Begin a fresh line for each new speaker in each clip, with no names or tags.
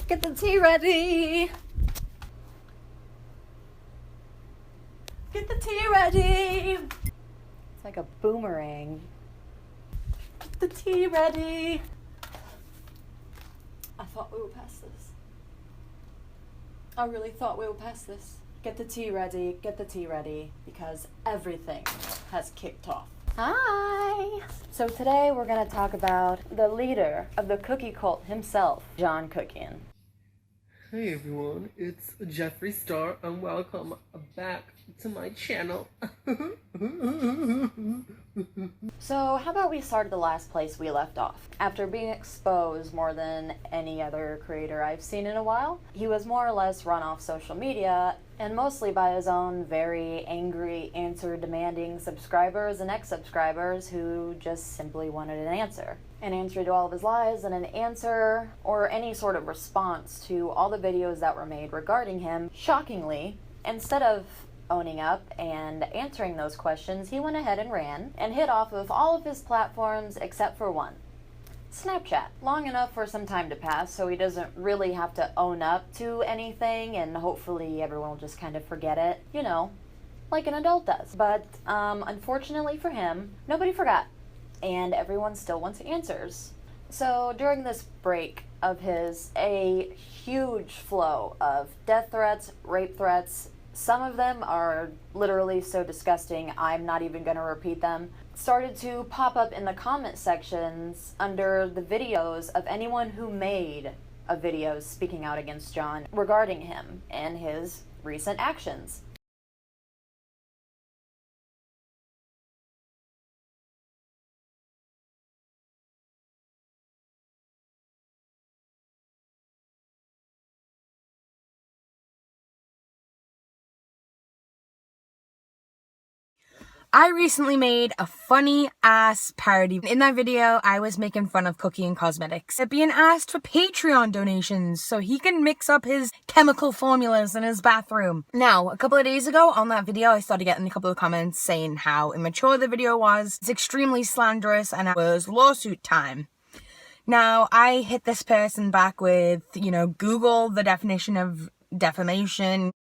Get the tea ready. Get the tea ready. It's like a boomerang. Get the tea ready. I thought we were past this. I really thought we were past this. Get the tea ready, get the tea ready, because everything has kicked off. Hi! So today we're going to talk about the leader of the cookie cult himself, John Kuckian.
Hey everyone, it's Jeffree Star and welcome back to my channel.
So how about we start at the last place we left off? After being exposed more than any other creator I've seen in a while, he was more or less run off social media, and mostly by his own very angry, answer-demanding subscribers and ex-subscribers who just simply wanted an answer. An answer to all of his lies, and an answer or any sort of response to all the videos that were made regarding him. Shockingly, instead of owning up and answering those questions, he went ahead and ran and hid off of all of his platforms except for one, Snapchat. Long enough for some time to pass so he doesn't really have to own up to anything, and hopefully everyone will just kind of forget it, you know, like an adult does. But unfortunately for him, nobody forgot, and everyone still wants answers. So during this break of his, a huge flow of death threats, rape threats, some of them are literally so disgusting I'm not even going to repeat them, started to pop up in the comment sections under the videos of anyone who made a video speaking out against John regarding him and his recent actions.
I recently made a funny ass parody. In that video, I was making fun of Kuckian Cosmetics being asked for Patreon donations so he can mix up his chemical formulas in his bathroom. Now, a couple of days ago on that video, I started getting a couple of comments saying how immature the video was, it's extremely slanderous, and it was lawsuit time. Now, I hit this person back with, Google the definition of defamation.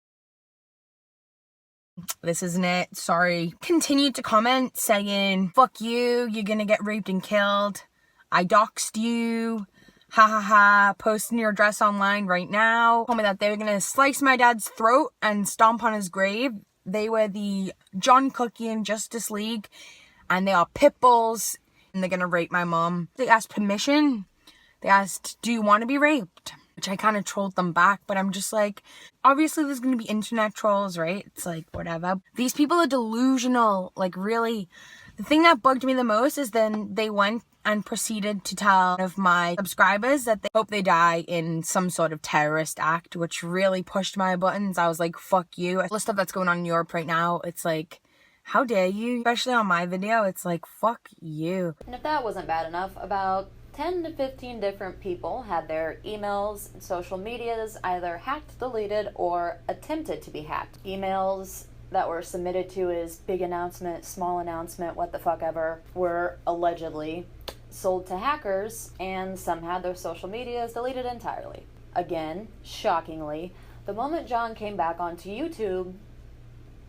This isn't it, sorry. Continued to comment saying, fuck you, you're gonna get raped and killed. I doxed you. Ha ha ha, posting your address online right now. Told me that they were gonna slice my dad's throat and stomp on his grave. They were the John Kuckian Justice League, and they are pit bulls, and they're gonna rape my mom. They asked permission. They asked, do you want to be raped? Which I kind of trolled them back, but I'm just like, obviously there's going to be internet trolls, right? It's like, whatever. These people are delusional, like really. The thing that bugged me the most is then they went and proceeded to tell one of my subscribers that they hope they die in some sort of terrorist act, which really pushed my buttons. I was like, fuck you. All the stuff that's going on in Europe right now, it's like, how dare you? Especially on my video, it's like, fuck you.
And if that wasn't bad enough, about 10 to 15 different people had their emails and social medias either hacked, deleted, or attempted to be hacked. Emails that were submitted to his big announcement, small announcement, what the fuck ever, were allegedly sold to hackers, and some had their social medias deleted entirely. Again, shockingly, the moment John came back onto YouTube,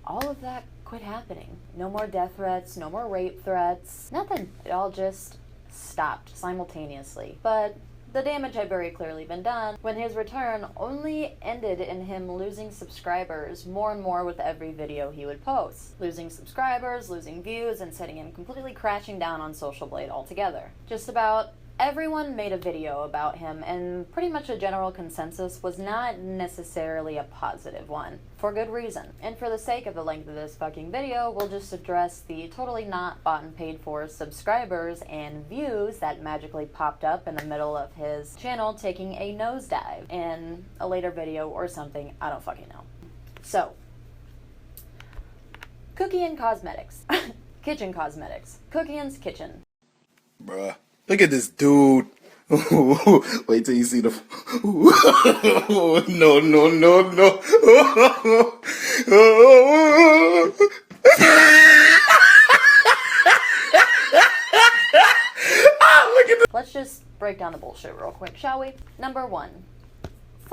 all of that quit happening. No more death threats, no more rape threats, nothing. It all just stopped simultaneously. But the damage had very clearly been done when his return only ended in him losing subscribers more and more with every video he would post. Losing subscribers, losing views, and setting him completely crashing down on Social Blade altogether. Just about everyone made a video about him, and pretty much a general consensus was not necessarily a positive one, for good reason. And for the sake of the length of this fucking video, we'll just address the totally not bought and paid for subscribers and views that magically popped up in the middle of his channel taking a nosedive in a later video or something, I don't fucking know. So, Kuckian Cosmetics. Kitchen Cosmetics. Kuckian's Kitchen.
Bruh. Look at this dude. Wait till you see the... No, no, no, no.
Let's just break down the bullshit real quick, shall we? Number one,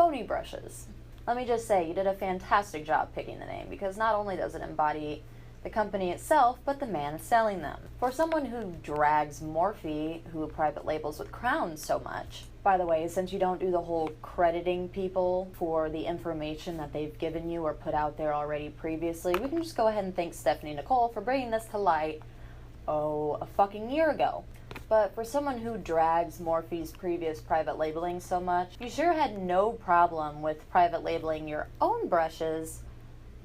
phony brushes. Let me just say, you did a fantastic job picking the name, because not only does it embody the company itself, but the man selling them. For someone who drags Morphe, who private labels with crowns so much. By the way, since you don't do the whole crediting people for the information that they've given you or put out there already previously, we can just go ahead and thank Stephanie Nicole for bringing this to light, a fucking year ago. But for someone who drags Morphe's previous private labeling so much, you sure had no problem with private labeling your own brushes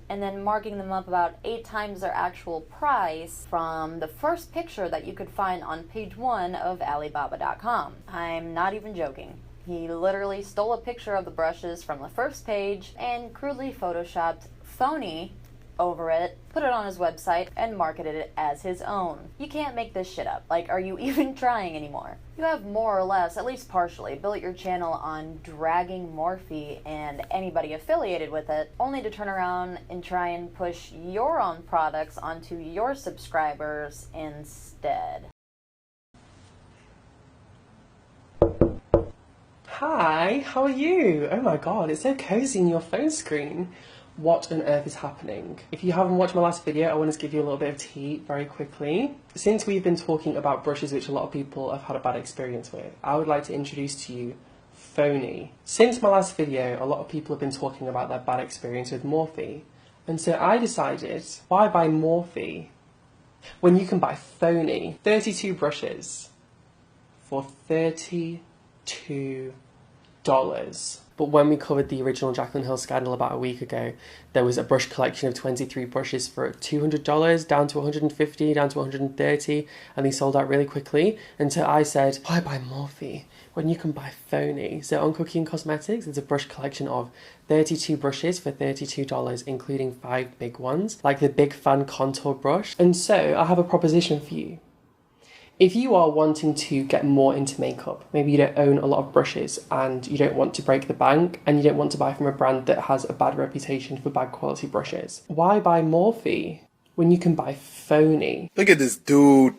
and then marking them up about 8 times their actual price from the first picture that you could find on page 1 of Alibaba.com. I'm not even joking. He literally stole a picture of the brushes from the first page and crudely photoshopped phony over it, put it on his website, and marketed it as his own. You can't make this shit up. Like, are you even trying anymore? You have more or less, at least partially, built your channel on dragging Morphe and anybody affiliated with it, only to turn around and try and push your own products onto your subscribers instead.
Hi, how are you? Oh my god, it's so cozy in your phone screen. What on earth is happening? If you haven't watched my last video, I want to give you a little bit of tea very quickly. Since we've been talking about brushes which a lot of people have had a bad experience with, I would like to introduce to you phony. Since my last video, a lot of people have been talking about their bad experience with Morphe, and so I decided, why buy Morphe when you can buy phony? 32 brushes for $32. But when we covered the original Jaclyn Hill scandal about a week ago, there was a brush collection of 23 brushes for $200, down to $150, down to $130, and they sold out really quickly. And so I said, why buy Morphe when you can buy phony? So on Kuckian Cosmetics, there's a brush collection of 32 brushes for $32, including 5 big ones, like the Big Fan Contour brush. And so I have a proposition for you. If you are wanting to get more into makeup, maybe you don't own a lot of brushes and you don't want to break the bank and you don't want to buy from a brand that has a bad reputation for bad quality brushes, why buy Morphe when you can buy phony?
Look at this dude.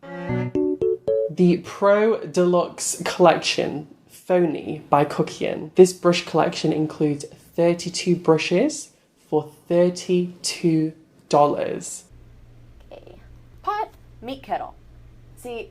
The Pro Deluxe Collection, Phony by Kuckian. This brush collection includes 32 brushes for $32.
Okay. Pot, meat kettle. See,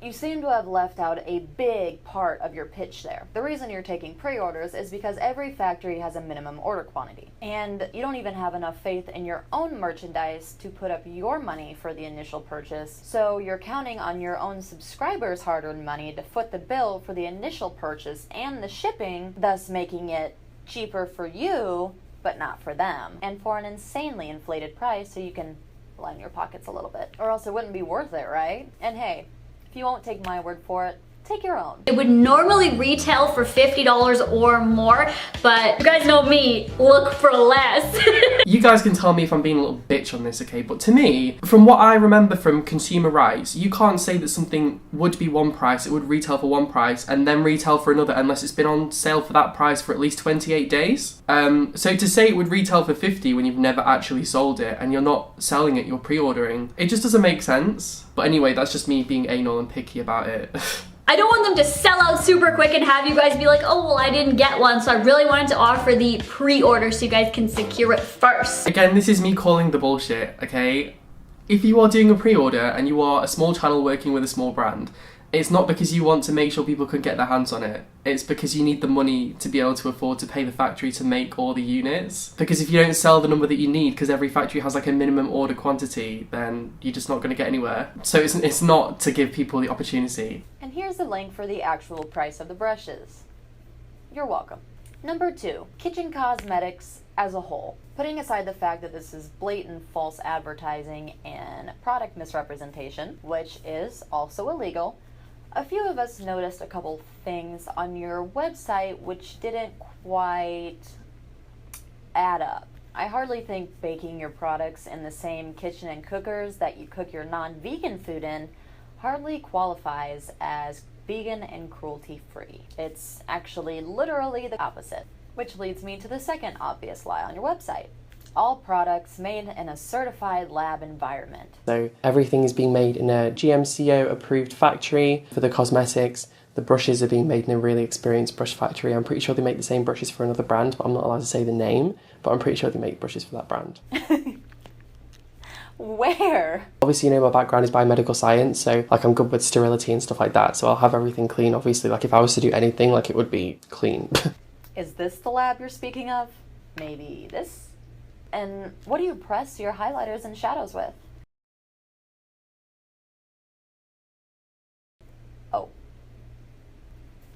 you seem to have left out a big part of your pitch there. The reason you're taking pre-orders is because every factory has a minimum order quantity, and you don't even have enough faith in your own merchandise to put up your money for the initial purchase, so you're counting on your own subscribers' hard-earned money to foot the bill for the initial purchase and the shipping, thus making it cheaper for you, but not for them, and for an insanely inflated price so you can line your pockets a little bit. Or else it wouldn't be worth it, right? And hey, if you won't take my word for it, take your own.
It would normally retail for $50 or more, but you guys know me, look for less.
You guys can tell me if I'm being a little bitch on this, okay? But to me, from what I remember from consumer rights, you can't say that something would be one price, it would retail for one price, and then retail for another unless it's been on sale for that price for at least 28 days. So to say it would retail for 50 when you've never actually sold it and you're not selling it, you're pre-ordering, it just doesn't make sense. But anyway, that's just me being anal and picky about it.
I don't want them to sell out super quick and have you guys be like, oh, well, I didn't get one. So I really wanted to offer the pre-order so you guys can secure it first.
Again, this is me calling the bullshit, okay? If you are doing a pre-order and you are a small channel working with a small brand, it's not because you want to make sure people can get their hands on it. It's because you need the money to be able to afford to pay the factory to make all the units. Because if you don't sell the number that you need, because every factory has like a minimum order quantity, then you're just not going to get anywhere. So it's not to give people the opportunity.
And here's the link for the actual price of the brushes. You're welcome. Number 2, kitchen cosmetics as a whole. Putting aside the fact that this is blatant false advertising and product misrepresentation, which is also illegal, a few of us noticed a couple things on your website which didn't quite add up. I hardly think baking your products in the same kitchen and cookers that you cook your non-vegan food in hardly qualifies as vegan and cruelty-free. It's actually literally the opposite, which leads me to the second obvious lie on your website. All products made in a certified lab environment.
So everything is being made in a GMCO approved factory for the cosmetics. The brushes are being made in a really experienced brush factory. I'm pretty sure they make the same brushes for another brand, but I'm not allowed to say the name, but I'm pretty sure they make brushes for that brand.
Where?
Obviously, you know, my background is biomedical science, so like I'm good with sterility and stuff like that, so I'll have everything clean. Obviously, like if I was to do anything, like it would be clean.
Is this the lab you're speaking of? Maybe this? And what do you press your highlighters and shadows with? Oh.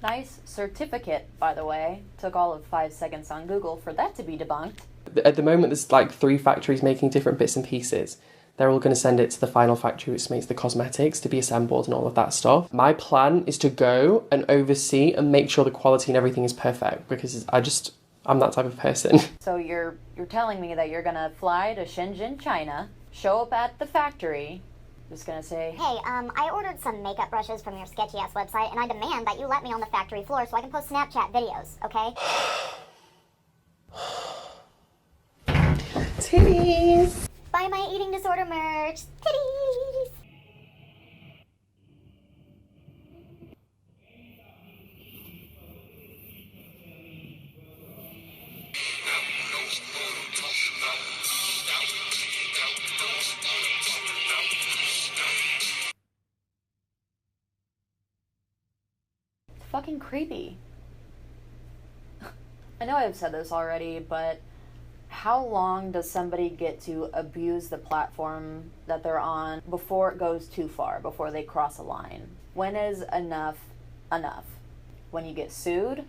Nice certificate, by the way. Took all of 5 seconds on Google for that to be debunked.
At the moment, there's like 3 factories making different bits and pieces. They're all going to send it to the final factory which makes the cosmetics to be assembled and all of that stuff. My plan is to go and oversee and make sure the quality and everything is perfect, because I'm that type of person.
So you're telling me that you're gonna fly to Shenzhen, China, show up at the factory, just gonna say,
Hey, I ordered some makeup brushes from your sketchy-ass website, and I demand that you let me on the factory floor so I can post Snapchat videos, okay?
Titties!
Buy my eating disorder merch. Titties!
fucking creepy. I know I've said this already, but how long does somebody get to abuse the platform that they're on before it goes too far, before they cross a line? When is enough enough? When you get sued?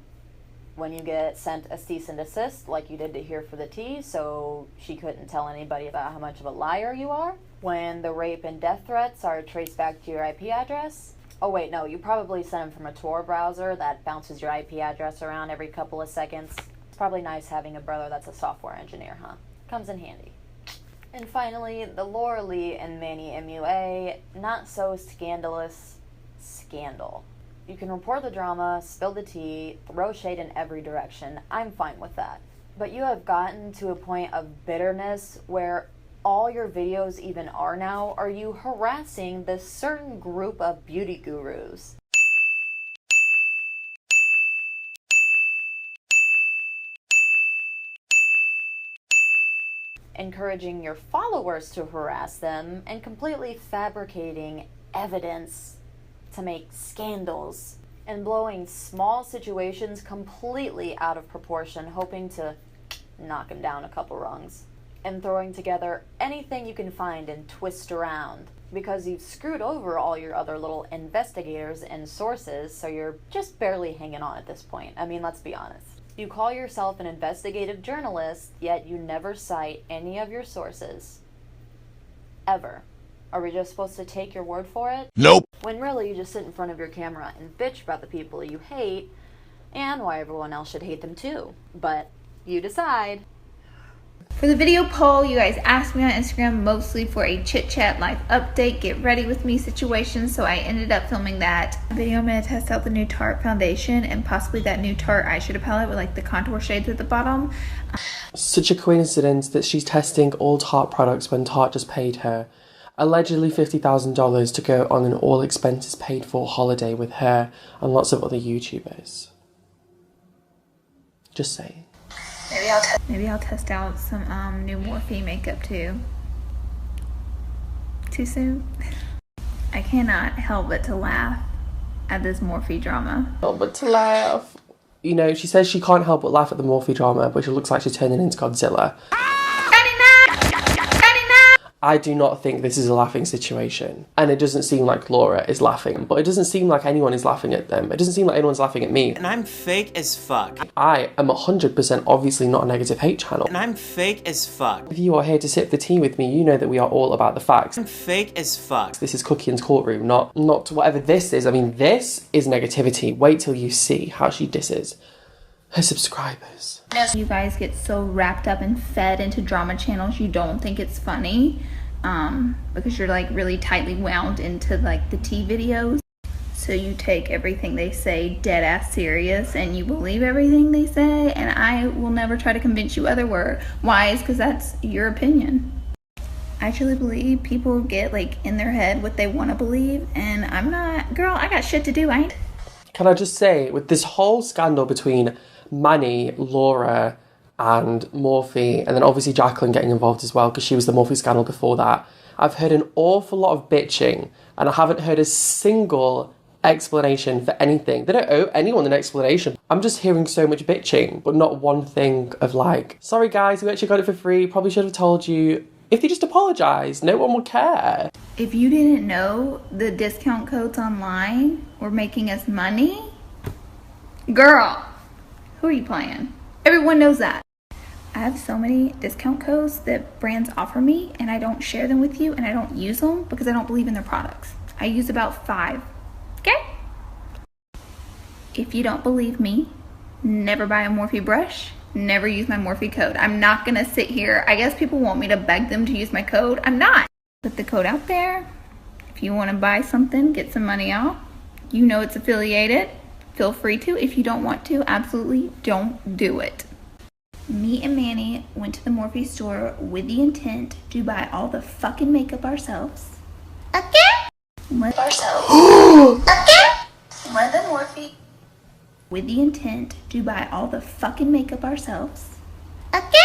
When you get sent a cease and desist like you did to Here for the Tea, so she couldn't tell anybody about how much of a liar you are? When the rape and death threats are traced back to your IP address? Oh wait, no, you probably sent them from a Tor browser that bounces your IP address around every couple of seconds. It's probably nice having a brother that's a software engineer, huh? Comes in handy. And finally, the Laura Lee and Manny MUA, not so scandalous scandal. You can report the drama, spill the tea, throw shade in every direction. I'm fine with that. But you have gotten to a point of bitterness where all your videos even are now are you harassing this certain group of beauty gurus. Encouraging your followers to harass them and completely fabricating evidence to make scandals and blowing small situations completely out of proportion, hoping to knock them down a couple rungs, and throwing together anything you can find and twist around because you've screwed over all your other little investigators and sources, so you're just barely hanging on at this point. I mean, let's be honest. You call yourself an investigative journalist, yet you never cite any of your sources. Ever. Are we just supposed to take your word for it?
Nope.
When really you just sit in front of your camera and bitch about the people you hate and why everyone else should hate them too. But you decide.
For the video poll, you guys asked me on Instagram mostly for a chit chat life update, get ready with me situation, so I ended up filming that video. I'm going to test out the new Tarte foundation and possibly that new Tarte eyeshadow palette with like the contour shades at the bottom.
Such a coincidence that she's testing all Tarte products when Tarte just paid her allegedly $50,000 to go on an all expenses paid for holiday with her and lots of other YouTubers. Just saying.
Maybe I'll test out some new Morphe makeup too. Too soon? I cannot help but to laugh at this Morphe drama.
Oh, but to laugh. You know, she says she can't help but laugh at the Morphe drama, but it looks like she's turning into Godzilla. I do not think this is a laughing situation. And it doesn't seem like Laura is laughing, but it doesn't seem like anyone is laughing at them. It doesn't seem like anyone's laughing at me.
And I'm fake as fuck.
I am 100% obviously not a negative hate channel.
And I'm fake as fuck.
If you are here to sip the tea with me, you know that we are all about the facts.
I'm fake as fuck.
This is Kuckian's courtroom, not whatever this is. I mean, this is negativity. Wait till you see how she disses her subscribers.
You guys get so wrapped up and fed into drama channels you don't think it's funny, because you're like really tightly wound into like the tea videos, so you take everything they say dead ass serious and you believe everything they say, and I will never try to convince you otherwise, because that's your opinion. I truly believe people get like in their head what they want to believe, and I'm not, girl, I got shit to do.
Can I just say, with this whole scandal between Manny, Laura, and Morphe, and then obviously Jacqueline getting involved as well, because she was the Morphe scandal before that, I've heard an awful lot of bitching, and I haven't heard a single explanation for anything. They don't owe anyone an explanation. I'm just hearing so much bitching, but not one thing of like, sorry guys, we actually got it for free, probably should have told you. If they just apologise, no one would care.
If you didn't know the discount codes online were making us money, girl, who are you playing? Everyone knows that. I have so many discount codes that brands offer me, and I don't share them with you, and I don't use them because I don't believe in their products. I use about 5, okay? If you don't believe me, never buy a Morphe brush, never use my Morphe code. I'm not gonna sit here. I guess people want me to beg them to use my code. I'm not. Put the code out there. If you want to buy something, get some money out. You know it's affiliated. Feel free to. If you don't want to, absolutely don't do it. Me and Manny went to the Morphe store with the intent to buy all the fucking makeup ourselves. Okay? With ourselves. Okay? With the Morphe. With the intent to buy all the fucking makeup ourselves. Okay?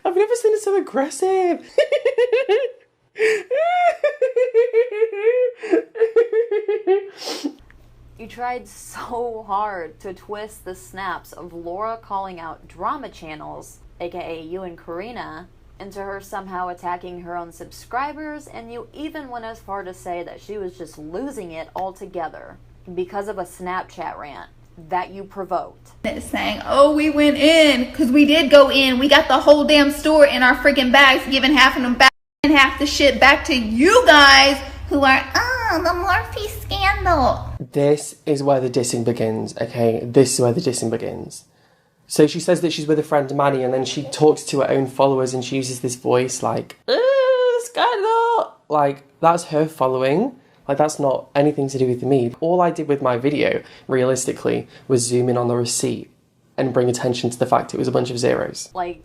I've never seen it so aggressive.
You tried so hard to twist the snaps of Laura calling out drama channels, aka you and Karina, into her somehow attacking her own subscribers, and you even went as far to say that she was just losing it altogether because of a Snapchat rant that you provoked.
Saying, oh, we went in, because we did go in. We got the whole damn store in our freaking bags, giving half of them back and half the shit back to you guys who are, the Morphe scandal.
This is where the dissing begins, okay? This is where the dissing begins. So she says that she's with a friend, Manny, and then she talks to her own followers and she uses this voice like, scandal! Like, that's her following. Like, that's not anything to do with me. All I did with my video, realistically, was zoom in on the receipt and bring attention to the fact it was a bunch of zeros.
Like,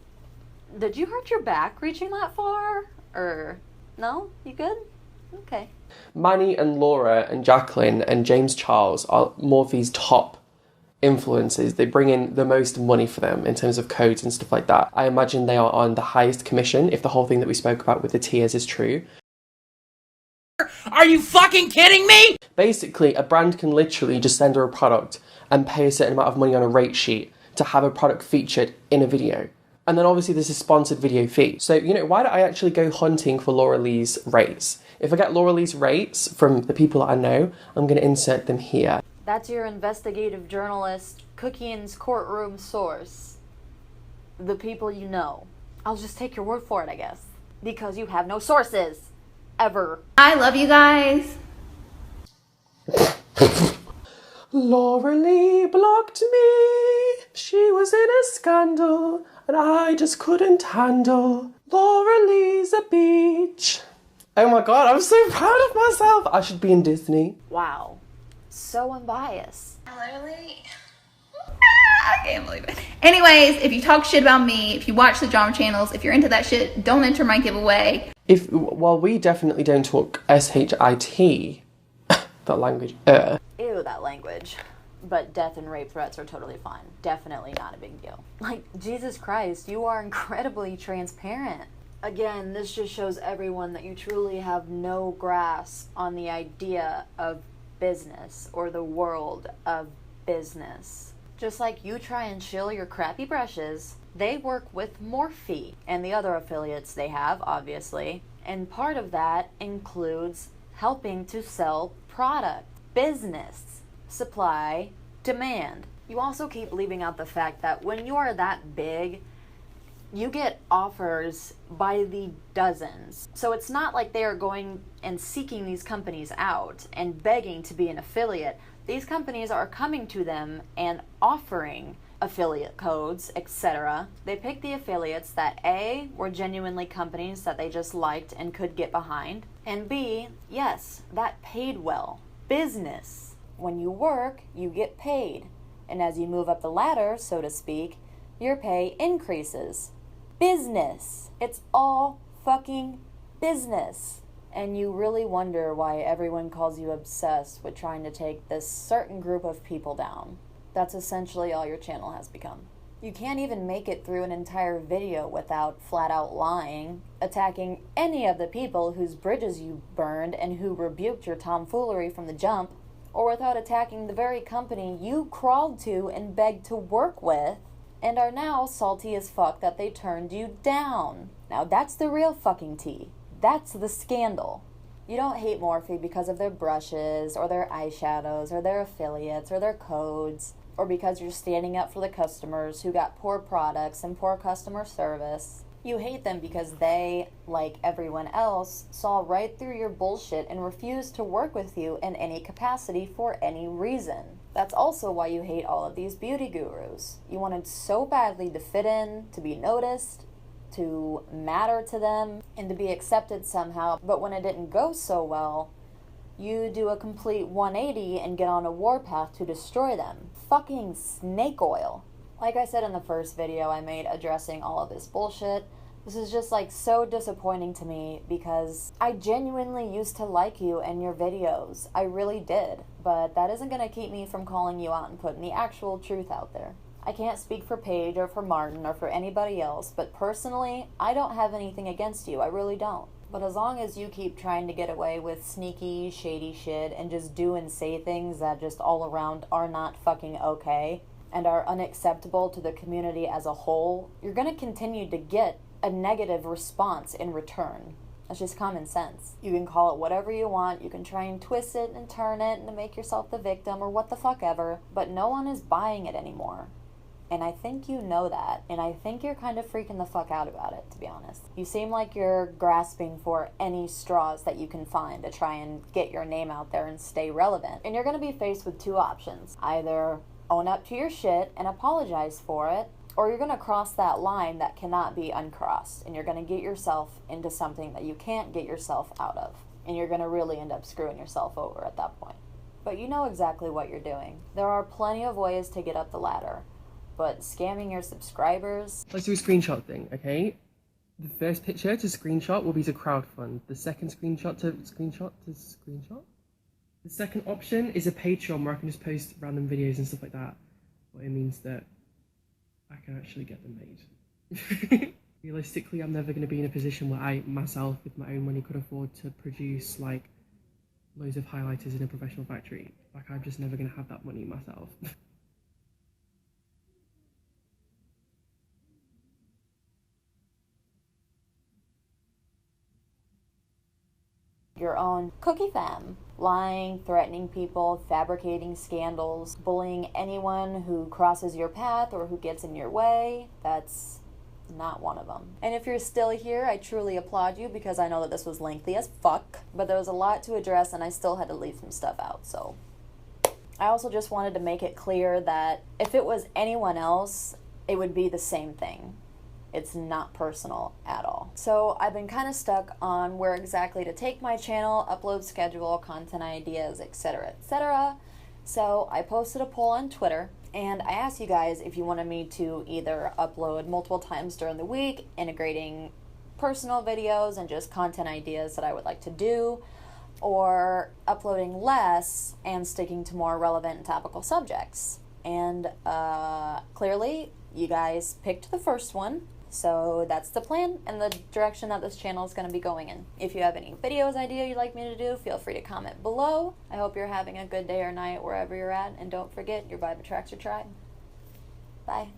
did you hurt your back reaching that far? Or, no? You good? Okay.
Manny and Laura and Jacqueline and James Charles are Morphe's top influencers. They bring in the most money for them in terms of codes and stuff like that. I imagine they are on the highest commission if the whole thing that we spoke about with the tiers is true.
Are you fucking kidding me?
Basically, a brand can literally just send her a product and pay a certain amount of money on a rate sheet to have a product featured in a video. And then obviously there's a sponsored video fee. So, you know, why don't I actually go hunting for Laura Lee's rates? If I get Laura Lee's rates from the people that I know, I'm going to insert them here.
That's your investigative journalist, Kuckian's courtroom source. The people you know. I'll just take your word for it, I guess. Because you have no sources. Ever.
I love you guys.
Laura Lee blocked me. She was in a scandal and I just couldn't handle. Laura Lee's a beach. Oh my god, I'm so proud of myself. I should be in Disney.
Wow. So unbiased.
Literally. I can't believe it. Anyways, if you talk shit about me, if you watch the drama channels, if you're into that shit, don't enter my giveaway.
Well, we definitely don't talk SHIT, that language.
Ew, that language. But death and rape threats are totally fine. Definitely not a big deal. Like, Jesus Christ, you are incredibly transparent. Again, this just shows everyone that you truly have no grasp on the idea of business or the world of business. Just like you try and shill your crappy brushes, they work with Morphe and the other affiliates they have, obviously. And part of that includes helping to sell product, business, supply, demand. You also keep leaving out the fact that when you are that big, you get offers by the dozens. So it's not like they are going and seeking these companies out and begging to be an affiliate. These companies are coming to them and offering affiliate codes, etc. They pick the affiliates that A, were genuinely companies that they just liked and could get behind, and B, yes, that paid well. Business. When you work, you get paid. And as you move up the ladder, so to speak, your pay increases. Business. It's all fucking business. and you really wonder why everyone calls you obsessed with trying to take this certain group of people down. That's essentially all your channel has become. You can't even make it through an entire video without flat out lying, attacking any of the people whose bridges you burned and who rebuked your tomfoolery from the jump, or without attacking the very company you crawled to and begged to work with, and are now salty as fuck that they turned you down. Now that's the real fucking tea. That's the scandal. You don't hate Morphe because of their brushes, or their eyeshadows, or their affiliates, or their codes, or because you're standing up for the customers who got poor products and poor customer service. You hate them because they, like everyone else, saw right through your bullshit and refused to work with you in any capacity for any reason. That's also why you hate all of these beauty gurus. You wanted so badly to fit in, to be noticed, to matter to them, and to be accepted somehow, but when it didn't go so well, you do a complete 180 and get on a warpath to destroy them. Fucking snake oil. Like I said in the first video I made addressing all of this bullshit, this is just like so disappointing to me because I genuinely used to like you and your videos. I really did. But that isn't going to keep me from calling you out and putting the actual truth out there. I can't speak for Paige or for Martin or for anybody else, but personally, I don't have anything against you. I really don't. But as long as you keep trying to get away with sneaky, shady shit and just do and say things that just all around are not fucking okay and are unacceptable to the community as a whole, you're going to continue to get a negative response in return. That's just common sense. You can call it whatever you want, you can try and twist it and turn it and to make yourself the victim or what the fuck ever, but no one is buying it anymore. And I think you know that, and I think you're kind of freaking the fuck out about it, to be honest. You seem like you're grasping for any straws that you can find to try and get your name out there and stay relevant. And you're going to be faced with two options. Either own up to your shit and apologize for it, or you're going to cross that line that cannot be uncrossed, and you're going to get yourself into something that you can't get yourself out of. And you're going to really end up screwing yourself over at that point. But you know exactly what you're doing. There are plenty of ways to get up the ladder. But scamming your subscribers...
Let's do a screenshot thing, okay? The first picture to screenshot will be to crowdfund. The second screenshot to screenshot? The second option is a Patreon where I can just post random videos and stuff like that. But it means that I can actually get them made. Realistically, I'm never going to be in a position where I, myself, with my own money, could afford to produce, like, loads of highlighters in a professional factory. Like, I'm just never going to have that money myself.
Your own cookie fam. Lying, threatening people, fabricating scandals, bullying anyone who crosses your path or who gets in your way. That's not one of them. And if you're still here, I truly applaud you because I know that this was lengthy as fuck, but there was a lot to address and I still had to leave some stuff out, so. I also just wanted to make it clear that if it was anyone else, it would be the same thing. It's not personal at all. So I've been kind of stuck on where exactly to take my channel, upload schedule, content ideas, etc., etc. So I posted a poll on Twitter, and I asked you guys if you wanted me to either upload multiple times during the week, integrating personal videos and just content ideas that I would like to do, or uploading less and sticking to more relevant and topical subjects. And clearly, you guys picked the first one. So that's the plan and the direction that this channel is going to be going in. If you have any videos idea you'd like me to do, feel free to comment below. I hope you're having a good day or night wherever you're at. And don't forget, your vibe attracts your tribe. Bye.